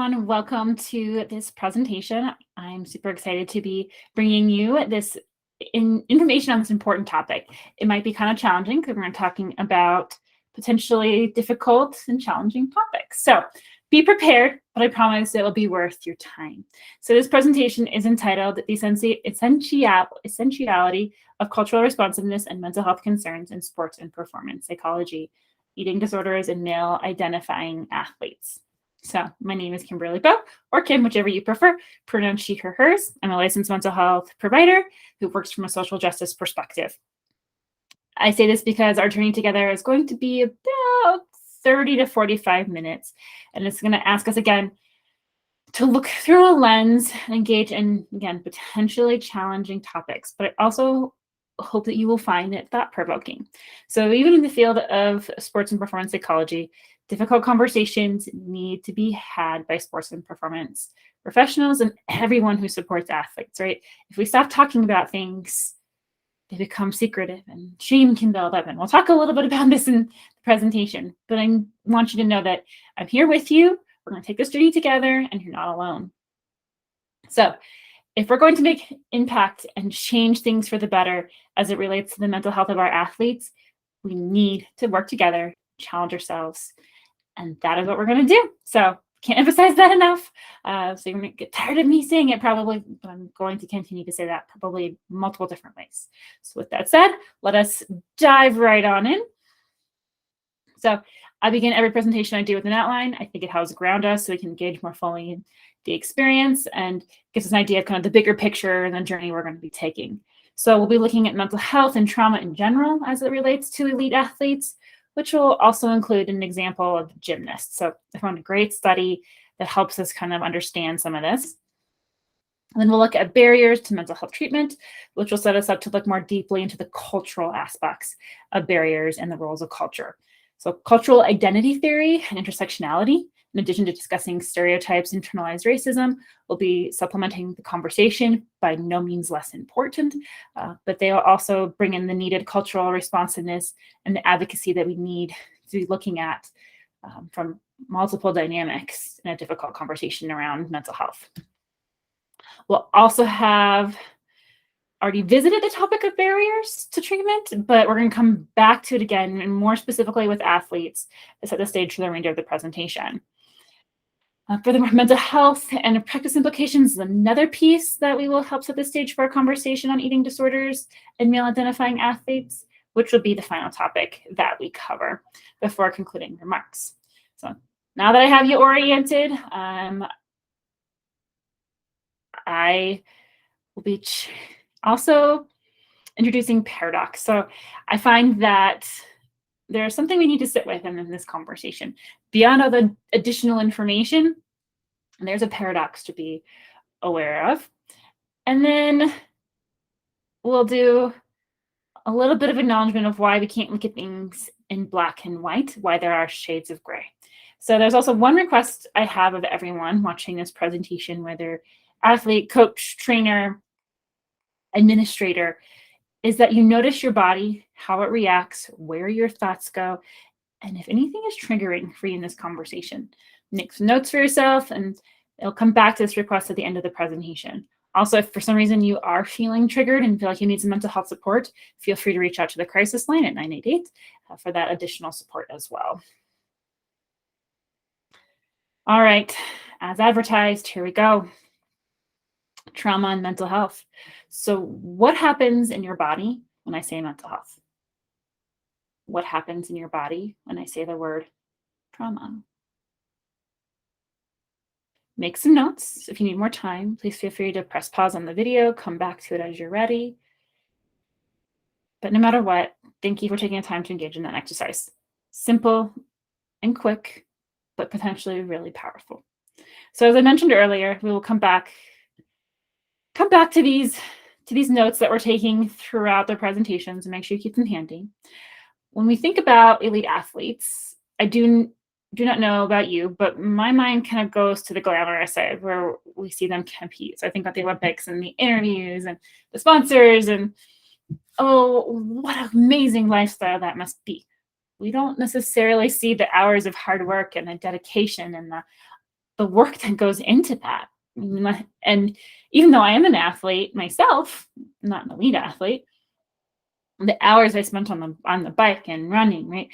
everyone. Welcome to this presentation. I'm super excited to be bringing you this information on this important topic. It might be kind of challenging because we're going to be talking about potentially difficult and challenging topics. So be prepared, but I promise it will be worth your time. So this presentation is entitled The Essentiality of Cultural Responsiveness and Mental Health Concerns in Sports and Performance Psychology, Eating Disorders in Male Identifying Athletes. So my name is Kimberly Bowe, or Kim, whichever you prefer, pronouns she, her, hers. I'm a licensed mental health provider who works from a social justice perspective. I say this because our journey together is going to be about 30 to 45 minutes, and it's going to ask us again to look through a lens and engage in, again, potentially challenging topics, but I also hope that you will find it thought-provoking. So even in the field of sports and performance psychology, difficult conversations need to be had by sports and performance professionals and everyone who supports athletes, right? If we stop talking about things, they become secretive and shame can build up. And we'll talk a little bit about this in the presentation, but I want you to know that I'm here with you. We're going to take this journey together and you're not alone. So if we're going to make impact and change things for the better as it relates to the mental health of our athletes, we need to work together, challenge ourselves, and that is what we're going to do. So can't emphasize that enough. So you're going to get tired of me saying it probably, but I'm going to continue to say that probably multiple different ways. So with that said, let us dive right on in. So I begin every presentation I do with an outline. I think it helps ground us so we can engage more fully in the experience and gives us an idea of kind of the bigger picture and the journey we're going to be taking. So we'll be looking at mental health and trauma in general as it relates to elite athletes, which will also include an example of gymnasts. So I found a great study that helps us kind of understand some of this. And then we'll look at barriers to mental health treatment, which will set us up to look more deeply into the cultural aspects of barriers and the roles of culture. So cultural identity theory and intersectionality, in addition to discussing stereotypes, internalized racism, will be supplementing the conversation, by no means less important, but they will also bring in the needed cultural responsiveness and the advocacy that we need to be looking at from multiple dynamics in a difficult conversation around mental health. We'll also have already visited the topic of barriers to treatment, but we're going to come back to it again and more specifically with athletes to set the stage for the remainder of the presentation. For the mental health and practice implications is another piece that we will help set the stage for our conversation on eating disorders and male identifying athletes, which will be the final topic that we cover before concluding remarks. So now that I have you oriented, I will be also introducing paradox. So I find that there's something we need to sit with in this conversation. Beyond all the additional information, there's a paradox to be aware of. And then we'll do a little bit of acknowledgement of why we can't look at things in black and white, why there are shades of gray. So there's also one request I have of everyone watching this presentation, whether athlete, coach, trainer, administrator, is that you notice your body, how it reacts, where your thoughts go, and if anything is triggering for you in this conversation. Make some notes for yourself, and it'll come back to this request at the end of the presentation. Also, if for some reason you are feeling triggered and feel like you need some mental health support, feel free to reach out to the crisis line at 988 for that additional support as well. All right, as advertised, here we go. Trauma and mental health. So what happens in your body when I say mental health? What happens in your body when I say the word trauma? Make some notes. If you need more time, please feel free to press pause on the video, come back to it as you're ready. But no matter what, thank you for taking the time to engage in that exercise. Simple and quick, but potentially really powerful. So as I mentioned earlier, we will come back to these notes that we're taking throughout the presentations, and make sure you keep them handy. When we think about elite athletes, I do not know about you, but my mind kind of goes to the glamorous side where we see them compete. So I think about the Olympics and the interviews and the sponsors and, oh, what an amazing lifestyle that must be. We don't necessarily see the hours of hard work and the dedication and the the work that goes into that. And even though I am an athlete myself, not an elite athlete, the hours I spent on the bike and running, right,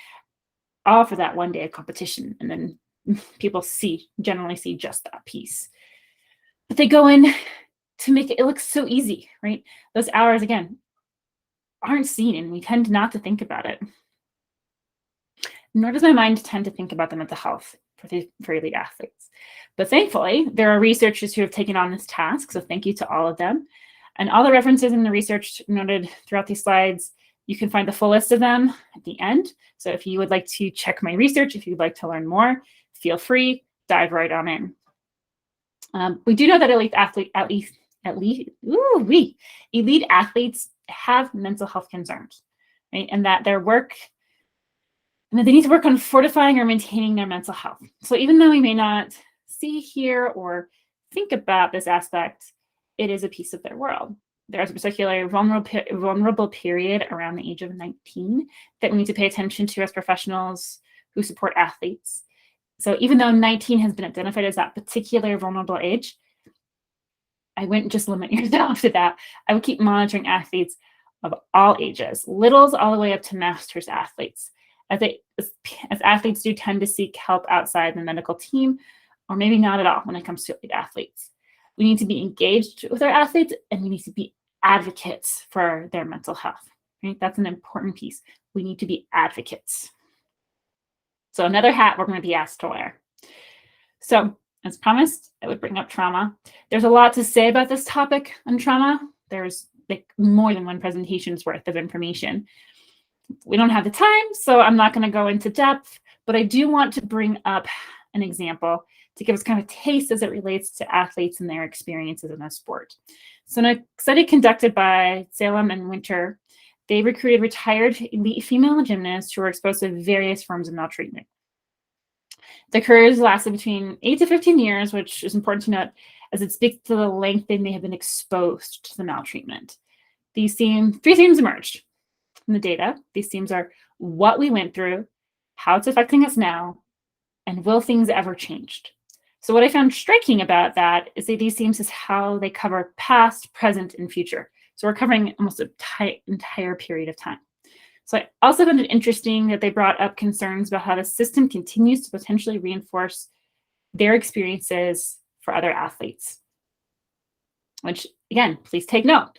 all for that one day of competition, and then people generally see just that piece. But they go in to make it look so easy, right? Those hours, again, aren't seen, and we tend not to think about it. Nor does my mind tend to think about the mental health for elite athletes. But thankfully, there are researchers who have taken on this task, so thank you to all of them. And all the references in the research noted throughout these slides, you can find the full list of them at the end. So if you would like to check my research, if you'd like to learn more, feel free, dive right on in. We do know that elite athletes have mental health concerns, right? And that they need to work on fortifying or maintaining their mental health. So even though we may not see, hear, or think about this aspect, it is a piece of their world. There's a particularly vulnerable period around the age of 19 that we need to pay attention to as professionals who support athletes. So even though 19 has been identified as that particular vulnerable age, I wouldn't just limit yourself to that. I would keep monitoring athletes of all ages, littles all the way up to masters athletes, as athletes do tend to seek help outside the medical team, or maybe not at all when it comes to elite athletes. We need to be engaged with our athletes, and we need to be advocates for their mental health. Right? That's an important piece. We need to be advocates. So another hat we're going to be asked to wear. So as promised, I would bring up trauma. There's a lot to say about this topic on trauma. There's like more than one presentation's worth of information. We don't have the time, so I'm not going to go into depth, but I do want to bring up an example to give us kind of a taste as it relates to athletes and their experiences in a sport. So in a study conducted by Salem and Winter, they recruited retired elite female gymnasts who were exposed to various forms of maltreatment. The careers lasted between 8 to 15 years, which is important to note as it speaks to the length they may have been exposed to the maltreatment. Three themes emerged from the data. These themes are what we went through, how it's affecting us now, and will things ever change? So what I found striking about that is that these themes is how they cover past, present, and future. So we're covering almost an entire period of time. So I also found it interesting that they brought up concerns about how the system continues to potentially reinforce their experiences for other athletes. Which, again, please take note.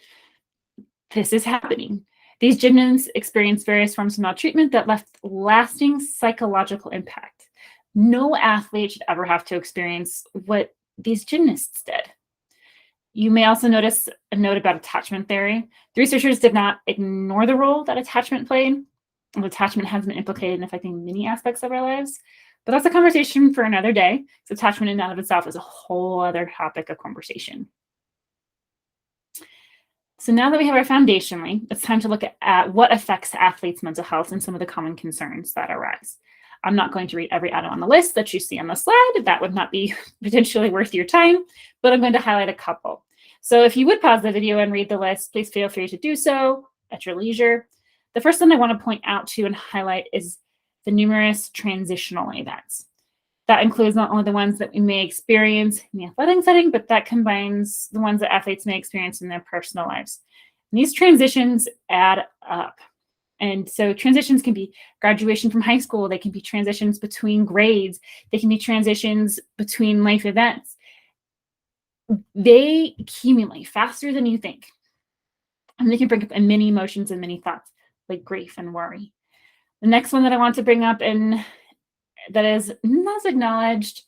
This is happening. These gymnasts experience various forms of maltreatment that left lasting psychological impact. No athlete should ever have to experience what these gymnasts did. You may also notice a note about attachment theory. The researchers did not ignore the role that attachment played. Attachment has been implicated in affecting many aspects of our lives, but that's a conversation for another day. So attachment in and of itself is a whole other topic of conversation. So now that we have our foundationally, it's time to look at what affects athletes' mental health and some of the common concerns that arise. I'm not going to read every item on the list that you see on the slide. That would not be potentially worth your time, but I'm going to highlight a couple. So if you would pause the video and read the list, please feel free to do so at your leisure. The first one I want to point out to and highlight is the numerous transitional events. That includes not only the ones that we may experience in the athletic setting, but that combines the ones that athletes may experience in their personal lives. And these transitions add up. And so transitions can be graduation from high school. They can be transitions between grades. They can be transitions between life events. They accumulate faster than you think. And they can bring up many emotions and many thoughts, like grief and worry. The next one that I want to bring up, and that is not acknowledged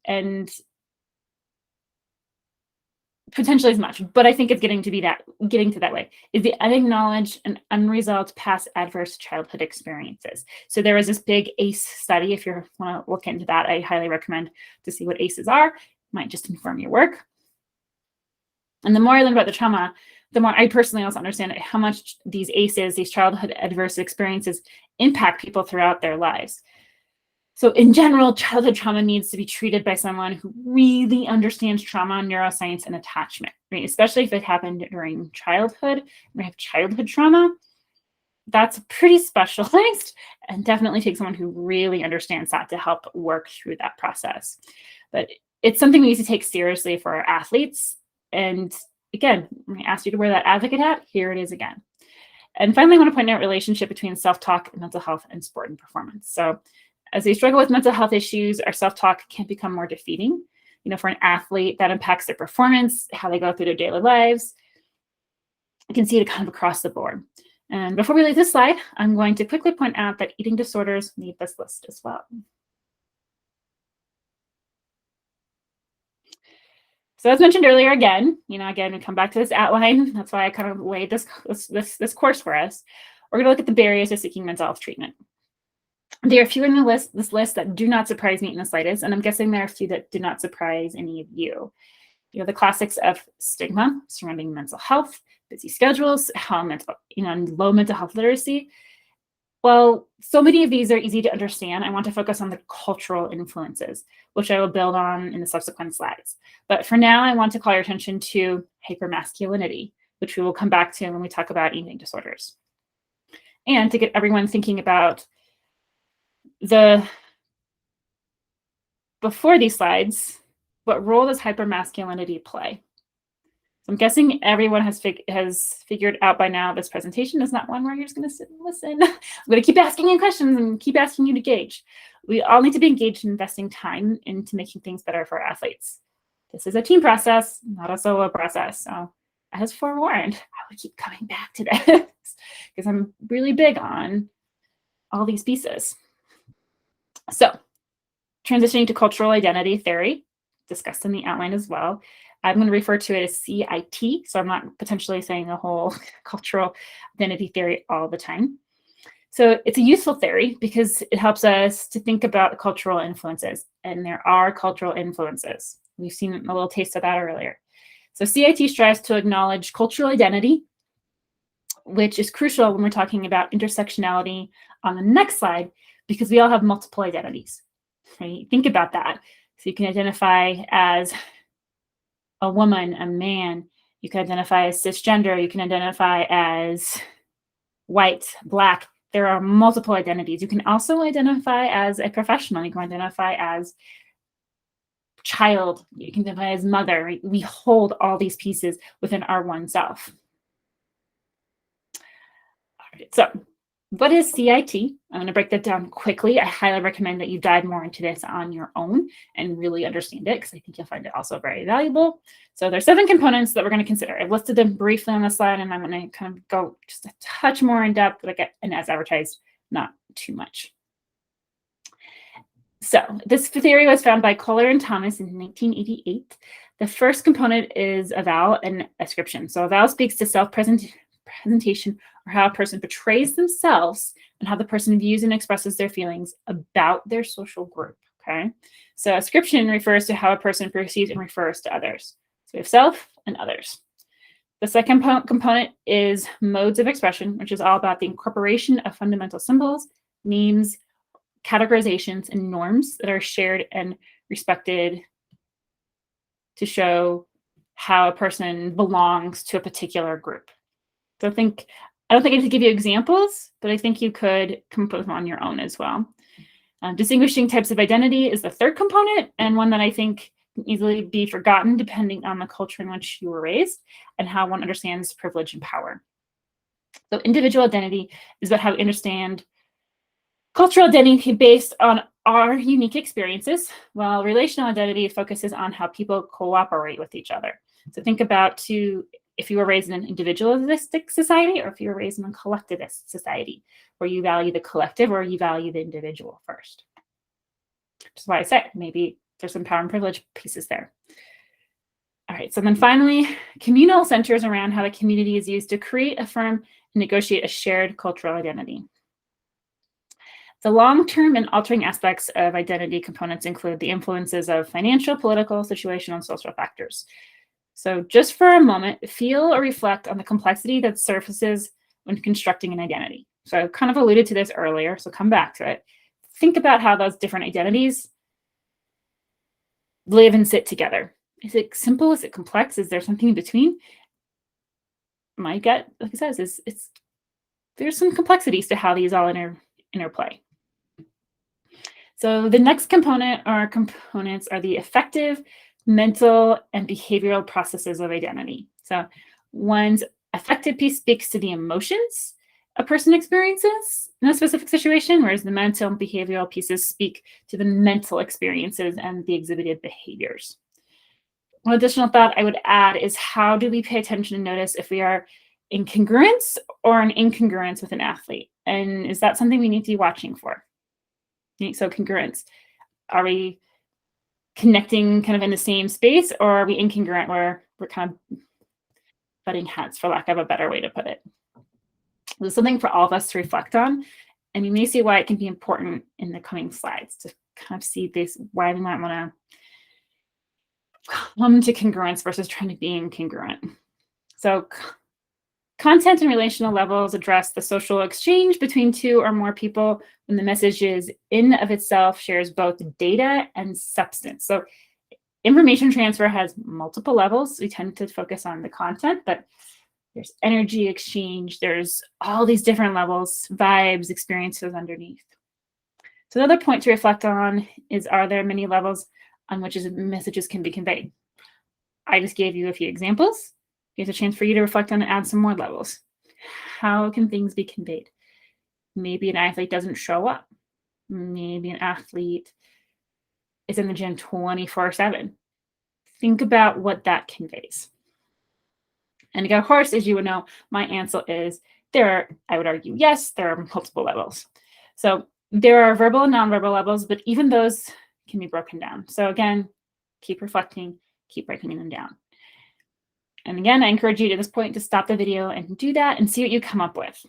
and potentially as much, but I think it's getting to that way, is the unacknowledged and unresolved past adverse childhood experiences. So there was this big ACE study. If you want to look into that, I highly recommend to see what ACEs are. It might just inform your work. And the more I learn about the trauma, the more I personally also understand how much these ACEs, these childhood adverse experiences, impact people throughout their lives. So in general, childhood trauma needs to be treated by someone who really understands trauma, neuroscience, and attachment, right? Especially if it happened during childhood. We have childhood trauma. That's pretty specialized and definitely takes someone who really understands that to help work through that process. But it's something we need to take seriously for our athletes. And again, when I asked you to wear that advocate hat, here it is again. And finally, I want to point out relationship between self-talk, mental health, and sport and performance. So as they struggle with mental health issues, our self-talk can become more defeating. For an athlete, that impacts their performance, how they go through their daily lives. You can see it kind of across the board. And before we leave this slide, I'm going to quickly point out that eating disorders need this list as well. So as mentioned earlier, again, we come back to this outline. That's why I kind of laid this course for us. We're going to look at the barriers to seeking mental health treatment. There are a few in this list that do not surprise me in the slightest, and I'm guessing there are a few that do not surprise any of you. The classics of stigma surrounding mental health, busy schedules, low mental health literacy. Well, so many of these are easy to understand. I want to focus on the cultural influences, which I will build on in the subsequent slides. But for now, I want to call your attention to hypermasculinity, which we will come back to when we talk about eating disorders. And to get everyone thinking about before these slides, what role does hypermasculinity play? So I'm guessing everyone has figured out by now this presentation is not one where you're just going to sit and listen. I'm going to keep asking you questions and keep asking you to gauge. We all need to be engaged in investing time into making things better for our athletes. This is a team process, not a solo process. So as forewarned, I would keep coming back to this because I'm really big on all these pieces. So transitioning to cultural identity theory, discussed in the outline as well. I'm going to refer to it as CIT, so I'm not potentially saying the whole cultural identity theory all the time. So it's a useful theory because it helps us to think about cultural influences, and there are cultural influences. We've seen a little taste of that earlier. So CIT strives to acknowledge cultural identity, which is crucial when we're talking about intersectionality on the next slide, because we all have multiple identities. Right? Think about that. So you can identify as a woman, a man, you can identify as cisgender, you can identify as white, black. There are multiple identities. You can also identify as a professional. You can identify as child. You can identify as mother. We hold all these pieces within our one self. All right, so what is CIT? I'm going to break that down quickly. I highly recommend that you dive more into this on your own and really understand it, because I think you'll find it also very valuable. So there's 7 components that we're going to consider. I've listed them briefly on the slide, and I'm going to kind of go just a touch more in depth, and as advertised, not too much. So this theory was found by Kohler and Thomas in 1988. The first component is avowal and ascription. So avowal speaks to self-presentation, or how a person portrays themselves and how the person views and expresses their feelings about their social group, okay? So ascription refers to how a person perceives and refers to others. So we have self and others. The second component is modes of expression, which is all about the incorporation of fundamental symbols, memes, categorizations, and norms that are shared and respected to show how a person belongs to a particular group. So I don't think I need to give you examples, but I think you could come up with them on your own as well. Distinguishing types of identity is the third component, and one that I think can easily be forgotten depending on the culture in which you were raised and how one understands privilege and power. So individual identity is about how we understand cultural identity based on our unique experiences, while relational identity focuses on how people cooperate with each other. So think about if you were raised in an individualistic society, or if you were raised in a collectivist society, where you value the collective or you value the individual first. Which is why I said maybe there's some power and privilege pieces there. All right, so then finally, communal centers around how the community is used to create, affirm, and negotiate a shared cultural identity. The long-term and altering aspects of identity components include the influences of financial, political, situational, and social factors. So just for a moment, feel or reflect on the complexity that surfaces when constructing an identity. So I kind of alluded to this earlier, so come back to it. Think about how those different identities live and sit together. Is it simple? Is it complex? Is there something in between? My gut, like I said, is there's some complexities to how these all interplay. So the next component or components are the affective, mental, and behavioral processes of identity. So one's affective piece speaks to the emotions a person experiences in a specific situation, whereas the mental and behavioral pieces speak to the mental experiences and the exhibited behaviors. One additional thought I would add is, how do we pay attention and notice if we are in congruence or an incongruence with an athlete? And is that something we need to be watching for? So congruence. Are we connecting kind of in the same space, or are we incongruent where we're kind of butting heads, for lack of a better way to put it? This is something for all of us to reflect on, and you may see why it can be important in the coming slides to kind of see this, why we might want to come to congruence versus trying to be incongruent. So content and relational levels address the social exchange between two or more people when the message is in of itself shares both data and substance. So information transfer has multiple levels. We tend to focus on the content, but there's energy exchange. There's all these different levels, vibes, experiences underneath. So another point to reflect on is, are there many levels on which messages can be conveyed? I just gave you a few examples. Here's a chance for you to reflect on and add some more levels. How can things be conveyed? Maybe an athlete doesn't show up. Maybe an athlete is in the gym 24/7. Think about what that conveys. And of course, as you would know, my answer is I would argue, yes, there are multiple levels. So there are verbal and nonverbal levels, but even those can be broken down. So again, keep reflecting, keep breaking them down. And again, I encourage you at this point to stop the video and do that and see what you come up with.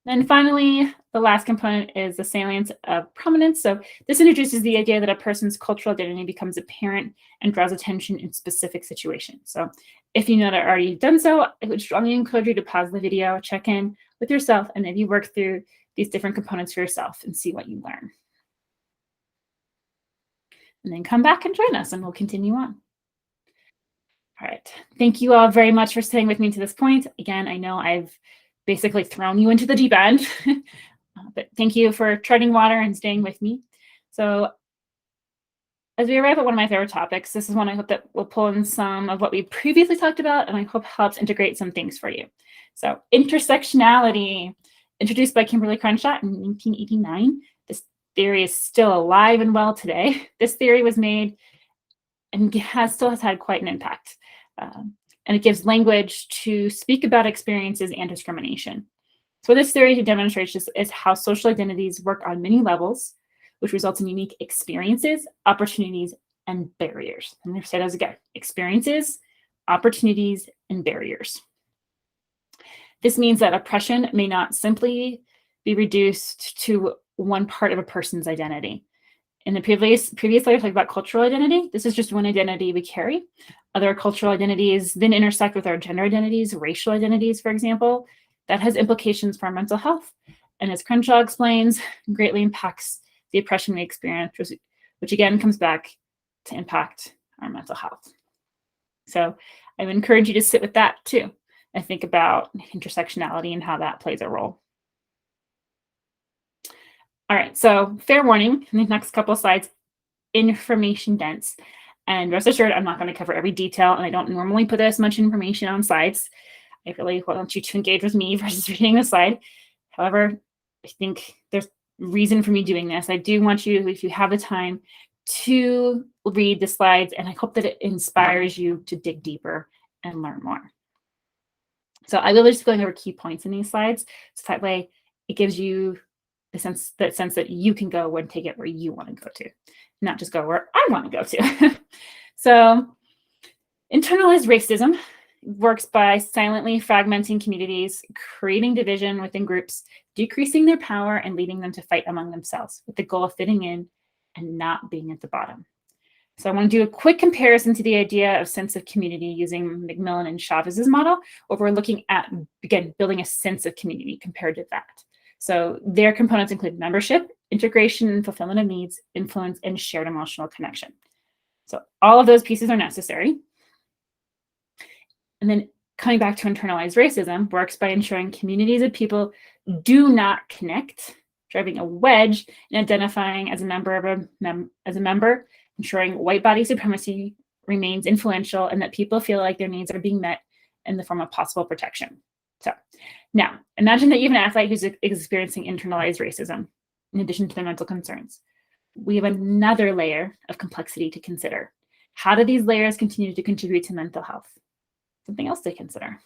Then finally, the last component is the salience of prominence. So this introduces the idea that a person's cultural identity becomes apparent and draws attention in specific situations. So if you know that already done so, I would strongly encourage you to pause the video, check in with yourself, and maybe work through these different components for yourself and see what you learn. And then come back and join us and we'll continue on. All right. Thank you all very much for staying with me to this point. Again, I know I've basically thrown you into the deep end, but thank you for treading water and staying with me. So as we arrive at one of my favorite topics, this is one I hope that will pull in some of what we previously talked about, and I hope helps integrate some things for you. So intersectionality, introduced by Kimberly Crenshaw in 1989. This theory is still alive and well today. This theory was made and still has had quite an impact. And it gives language to speak about experiences and discrimination. So what this theory demonstrates is how social identities work on many levels, which results in unique experiences, opportunities, and barriers. I'm going to say those again: experiences, opportunities, and barriers. This means that oppression may not simply be reduced to one part of a person's identity. In the previous layer, I talked about cultural identity. This is just one identity we carry. Other cultural identities then intersect with our gender identities, racial identities, for example. That has implications for our mental health. And as Crenshaw explains, greatly impacts the oppression we experience, which again comes back to impact our mental health. So I would encourage you to sit with that too and think about intersectionality and how that plays a role. All right, so fair warning, in the next couple of slides, information dense. And rest assured, I'm not going to cover every detail, and I don't normally put this much information on slides. I really want you to engage with me versus reading the slide. However, I think there's reason for me doing this. I do want you, if you have the time, to read the slides, and I hope that it inspires you to dig deeper and learn more. So I will just going over key points in these slides, so that way it gives you the sense that you can go and take it where you want to go to, not just go where I want to go to. So internalized racism works by silently fragmenting communities, creating division within groups, decreasing their power, and leading them to fight among themselves with the goal of fitting in and not being at the bottom. So I want to do a quick comparison to the idea of sense of community using Macmillan and Chavez's model, where we're looking at, again, building a sense of community compared to that. So their components include membership, integration and fulfillment of needs, influence, and shared emotional connection. So all of those pieces are necessary. And then coming back to internalized racism works by ensuring communities of people do not connect driving a wedge in identifying as a member, ensuring white body supremacy remains influential and that people feel like their needs are being met in the form of possible protection. So now imagine that you have an athlete who's experiencing internalized racism in addition to their mental concerns. We have another layer of complexity to consider. How do these layers continue to contribute to mental health? Something else to consider.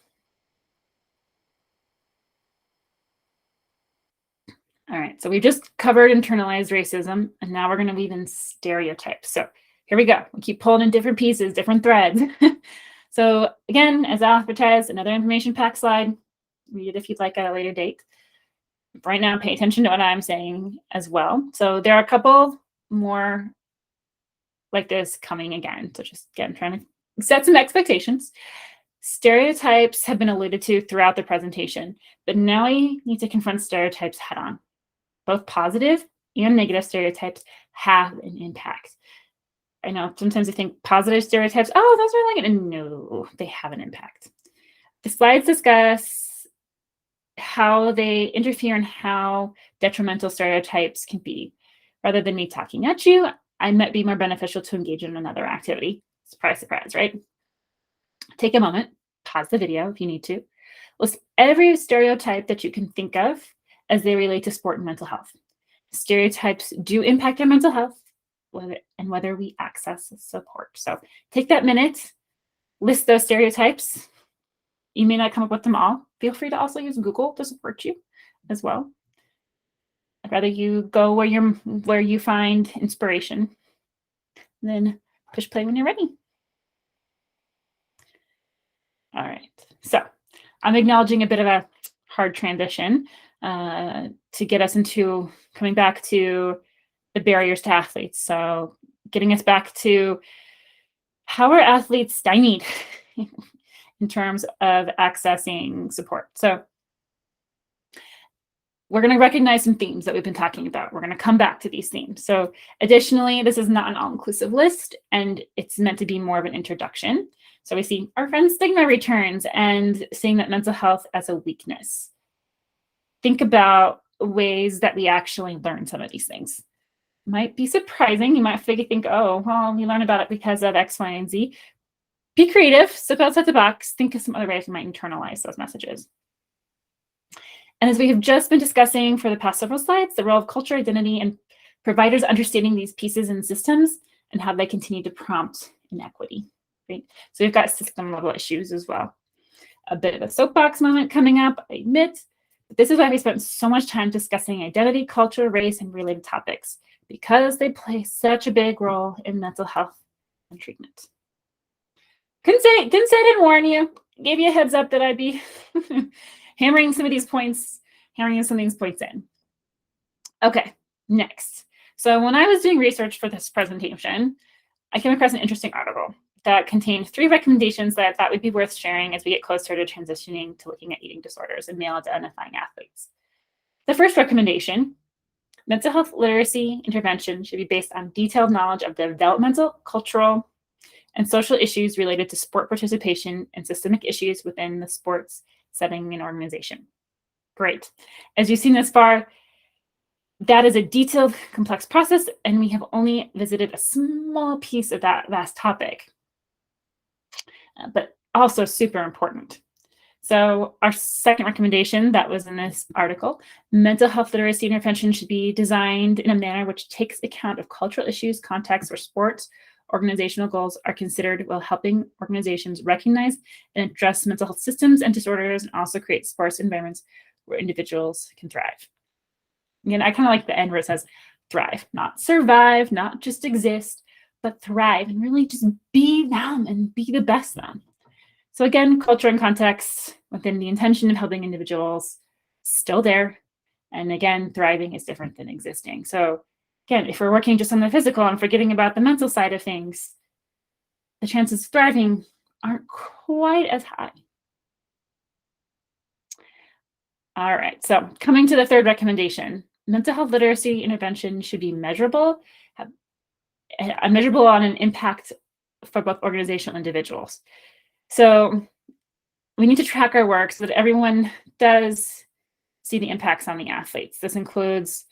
All right, so we just covered internalized racism, and now we're going to weave in stereotypes. So here we go. We keep pulling in different pieces, different threads. So again, as alphabetized, another information pack slide. Read it if you'd like at a later date. Right now, pay attention to what I'm saying as well. So there are a couple more like this coming again. So just again, trying to set some expectations. Stereotypes have been alluded to throughout the presentation, but now we need to confront stereotypes head on. Both positive and negative stereotypes have an impact. I know sometimes you think positive stereotypes, oh, those are like, no, they have an impact. The slides discuss how they interfere and how detrimental stereotypes can be. Rather than me talking at you, I might be more beneficial to engage in another activity. Surprise, surprise, right? Take a moment, pause the video if you need to. List every stereotype that you can think of as they relate to sport and mental health. Stereotypes do impact our mental health and whether we access support. So take that minute, list those stereotypes. You may not come up with them all. Feel free to also use Google to support you as well. I'd rather you go where you find inspiration, and then push play when you're ready. All right, so I'm acknowledging a bit of a hard transition to get us into coming back to the barriers to athletes. So getting us back to how are athletes stymied in terms of accessing support. So we're going to recognize some themes that we've been talking about. We're going to come back to these themes. So additionally, this is not an all-inclusive list, and it's meant to be more of an introduction. So we see our friend stigma returns and seeing that mental health as a weakness. Think about ways that we actually learn some of these things. Might be surprising. You might think, oh, well, we learn about it because of X, Y, and Z. Be creative, step outside the box, think of some other ways we might internalize those messages. And as we have just been discussing for the past several slides, the role of culture, identity, and providers understanding these pieces and systems and how they continue to prompt inequity. Right? So we've got system level issues as well. A bit of a soapbox moment coming up, I admit. But this is why we spent so much time discussing identity, culture, race, and related topics, because they play such a big role in mental health and treatment. Didn't say I didn't warn you. Gave you a heads up that I'd be hammering some of these points in. Okay, next. So when I was doing research for this presentation, I came across an interesting article that contained 3 recommendations that I thought would be worth sharing as we get closer to transitioning to looking at eating disorders and male identifying athletes. The first recommendation, mental health literacy intervention should be based on detailed knowledge of the developmental, cultural, and social issues related to sport participation and systemic issues within the sports setting and organization. Great. As you've seen thus far, that is a detailed, complex process, and we have only visited a small piece of that vast topic, but also super important. So our second recommendation that was in this article, mental health literacy intervention should be designed in a manner which takes account of cultural issues, contexts where sports organizational goals are considered while helping organizations recognize and address mental health systems and disorders, and also create sports environments where individuals can thrive. Again, I kind of like the end where it says thrive, not survive, not just exist, but thrive and really just be them and be the best them. So again, culture and context within the intention of helping individuals still there. And again, thriving is different than existing. So again, if we're working just on the physical and forgetting about the mental side of things, the chances of thriving aren't quite as high. All right, so coming to the third recommendation, mental health literacy intervention should be measurable on an impact for both organizational and individuals. So we need to track our work so that everyone does see the impacts on the athletes. This includes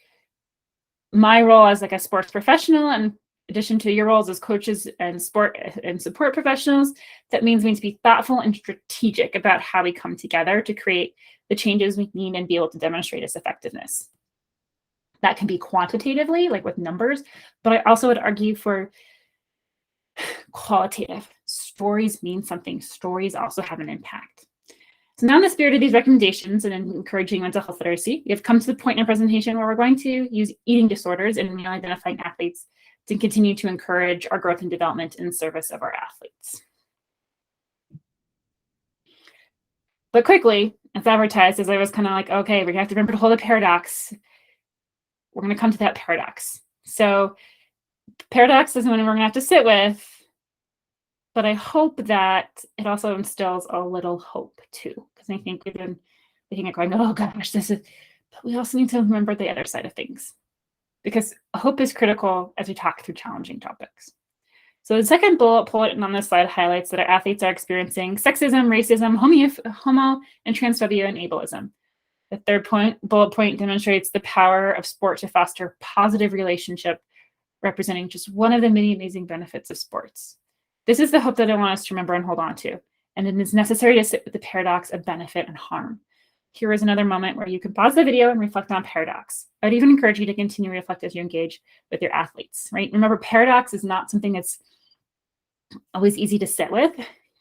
my role as like a sports professional, in addition to your roles as coaches and sport and support professionals, that means we need to be thoughtful and strategic about how we come together to create the changes we need and be able to demonstrate its effectiveness. That can be quantitatively, like with numbers, but I also would argue for qualitative. Stories mean something. Stories also have an impact. So now in the spirit of these recommendations and encouraging mental health literacy, we have come to the point in our presentation where we're going to use eating disorders in male identifying athletes to continue to encourage our growth and development in service of our athletes. But quickly, as advertised, as I was kind of like, okay, we have to remember to hold a paradox. We're going to come to that paradox. So paradox is one we're going to have to sit with, but I hope that it also instills a little hope too, because I think we've been looking at going, oh gosh, this is, but we also need to remember the other side of things, because hope is critical as we talk through challenging topics. So the second bullet point on this slide highlights that our athletes are experiencing sexism, racism, homo and transphobia, and ableism. The third bullet point demonstrates the power of sport to foster positive relationship, representing just one of the many amazing benefits of sports. This is the hope that I want us to remember and hold on to, and it is necessary to sit with the paradox of benefit and harm. Here is another moment where you can pause the video and reflect on paradox. I would even encourage you to continue to reflect as you engage with your athletes, right? Remember, paradox is not something that's always easy to sit with,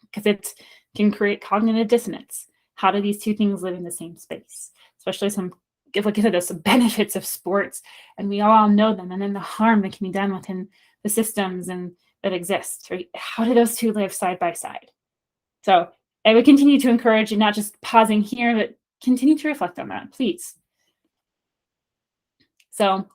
because it can create cognitive dissonance. How do these two things live in the same space? Especially like I said, there's some benefits of sports, and we all know them, and then the harm that can be done within the systems and that exist, right? How do those two live side by side? So I would continue to encourage you, not just pausing here, but continue to reflect on that, please. So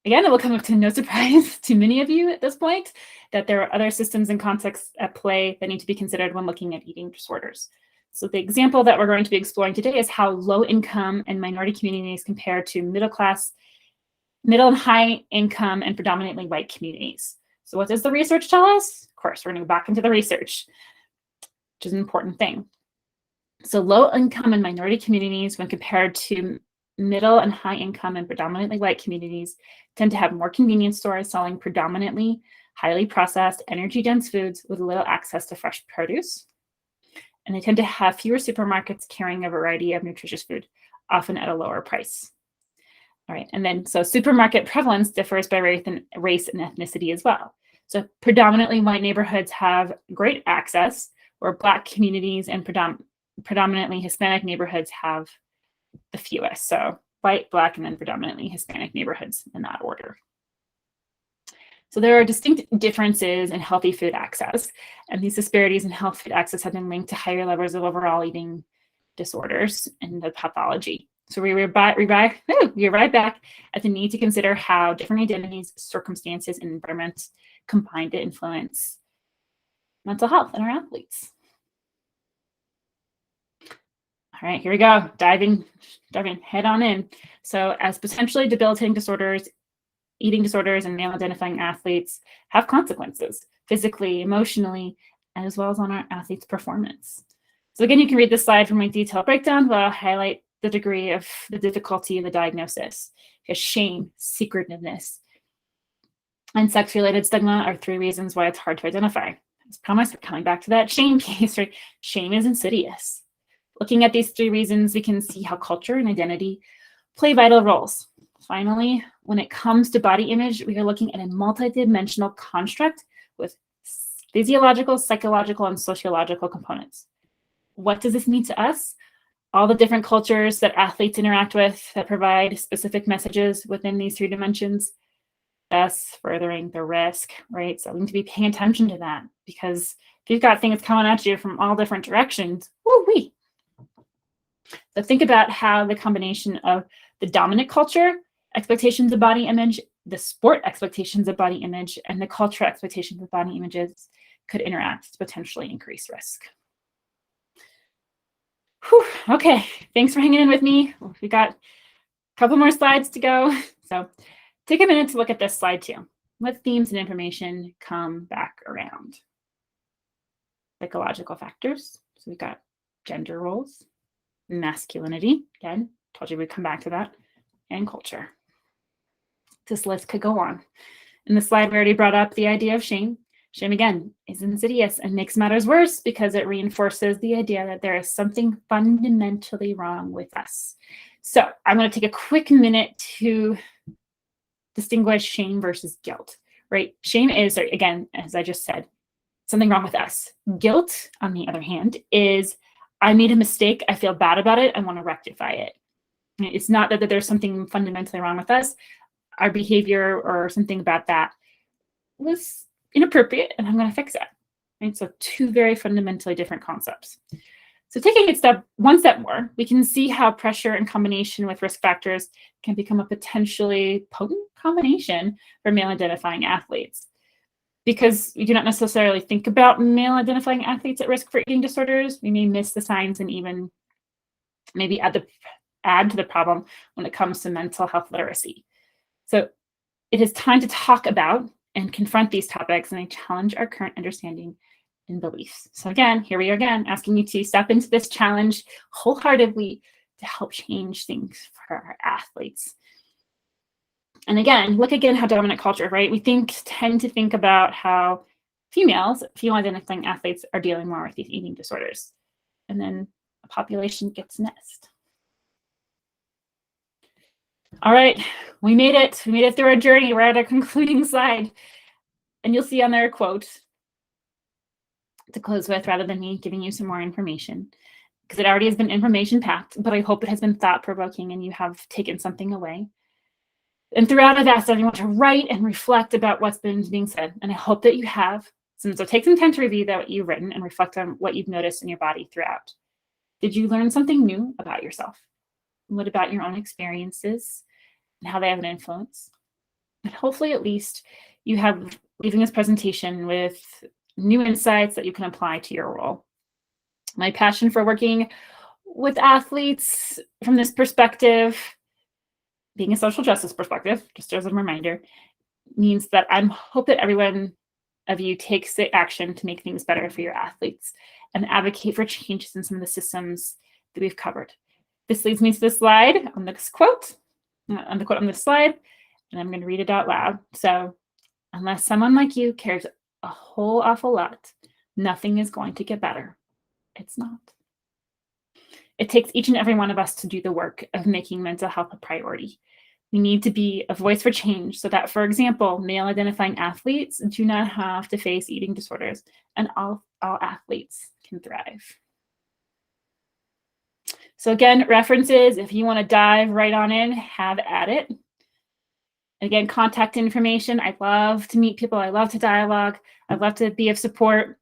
again, it will come up to no surprise to many of you at this point that there are other systems and contexts at play that need to be considered when looking at eating disorders. So the example that we're going to be exploring today is how low income and minority communities compare to middle and high income and predominantly white communities. So what does the research tell us? Of course, we're going to go back into the research, which is an important thing. So low income and minority communities, when compared to middle and high income and predominantly white communities, tend to have more convenience stores selling predominantly highly processed, energy-dense foods with little access to fresh produce. And they tend to have fewer supermarkets carrying a variety of nutritious food, often at a lower price. All right, and then so supermarket prevalence differs by race and ethnicity as well. So predominantly white neighborhoods have great access, where Black communities and predominantly Hispanic neighborhoods have the fewest. So white, Black, and then predominantly Hispanic neighborhoods in that order. So there are distinct differences in healthy food access, and these disparities in health food access have been linked to higher levels of overall eating disorders and the pathology. So we arrive back at the need to consider how different identities, circumstances, and environments combine to influence mental health in our athletes. All right, here we go, diving head on in. So as potentially debilitating disorders, eating disorders and male identifying athletes have consequences physically, emotionally, as well as on our athletes' performance. So again, you can read this slide for my detailed breakdown, but I'll highlight the degree of the difficulty in the diagnosis. Because shame, secretiveness, and sex-related stigma are 3 reasons why it's hard to identify. As promised, we're coming back to that shame piece, right? Shame is insidious. Looking at these 3 reasons, we can see how culture and identity play vital roles. Finally, when it comes to body image, we are looking at a multidimensional construct with physiological, psychological, and sociological components. What does this mean to us? All the different cultures that athletes interact with that provide specific messages within these 3 dimensions, thus furthering the risk, right? So we need to be paying attention to that, because if you've got things coming at you from all different directions, woo-wee. So think about how the combination of the dominant culture expectations of body image, the sport expectations of body image, and the cultural expectations of body images could interact to potentially increase risk. Whew, okay, thanks for hanging in with me. We got a couple more slides to go. So take a minute to look at this slide too. What themes and information come back around? Psychological factors. So we've got gender roles, masculinity, again, told you we'd come back to that, and culture. This list could go on. In the slide, we already brought up the idea of shame. Shame, again, is insidious and makes matters worse because it reinforces the idea that there is something fundamentally wrong with us. So I'm going to take a quick minute to distinguish shame versus guilt, right? Shame is, again, as I just said, something wrong with us. Guilt, on the other hand, is I made a mistake, I feel bad about it, I want to rectify it. It's not that there's something fundamentally wrong with us. Our behavior or something about that was inappropriate and I'm going to fix it. Right? So two very fundamentally different concepts. So taking it one step more, we can see how pressure in combination with risk factors can become a potentially potent combination for male identifying athletes. Because we do not necessarily think about male identifying athletes at risk for eating disorders, we may miss the signs and even maybe add to the problem when it comes to mental health literacy. So it is time to talk about and confront these topics, and I challenge our current understanding and beliefs. So again, here we are again, asking you to step into this challenge wholeheartedly to help change things for our athletes. And again, look again how dominant culture, right? We tend to think about how female identifying athletes are dealing more with these eating disorders. And then a population gets missed. All right, we made it. We made it through our journey. We're at our concluding slide. And you'll see on there a quote to close with rather than me giving you some more information, because it already has been information packed, but I hope it has been thought-provoking and you have taken something away. And throughout, I've asked everyone to write and reflect about what's been being said. And I hope that you have. So take some time to review what you've written and reflect on what you've noticed in your body throughout. Did you learn something new about yourself? What about your own experiences and how they have an influence? And hopefully, at least, you have leaving this presentation with new insights that you can apply to your role. My passion for working with athletes from this perspective, being a social justice perspective, just as a reminder, means that I hope that everyone of you takes the action to make things better for your athletes and advocate for changes in some of the systems that we've covered. This leads me to the slide on this quote, on the quote on this slide, and I'm going to read it out loud. So, unless someone like you cares a whole awful lot, nothing is going to get better. It's not. It takes each and every one of us to do the work of making mental health a priority. We need to be a voice for change so that, for example, male identifying athletes do not have to face eating disorders and all athletes can thrive. So again, references, if you want to dive right on in, have at it. Again, contact information. I love to meet people. I love to dialogue. I'd love to be of support.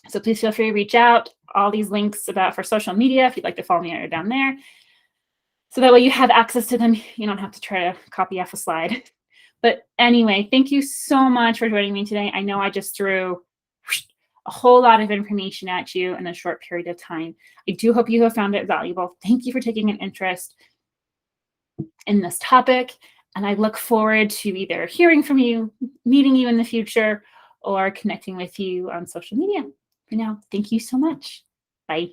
So please feel free to reach out. All these links for social media, if you'd like to follow me, are down there. So that way you have access to them. You don't have to try to copy off a slide. But anyway, thank you so much for joining me today. I know I just threw a whole lot of information at you in a short period of time. I do hope you have found it valuable. Thank you for taking an interest in this topic. And I look forward to either hearing from you, meeting you in the future, or connecting with you on social media. For now, thank you so much. Bye.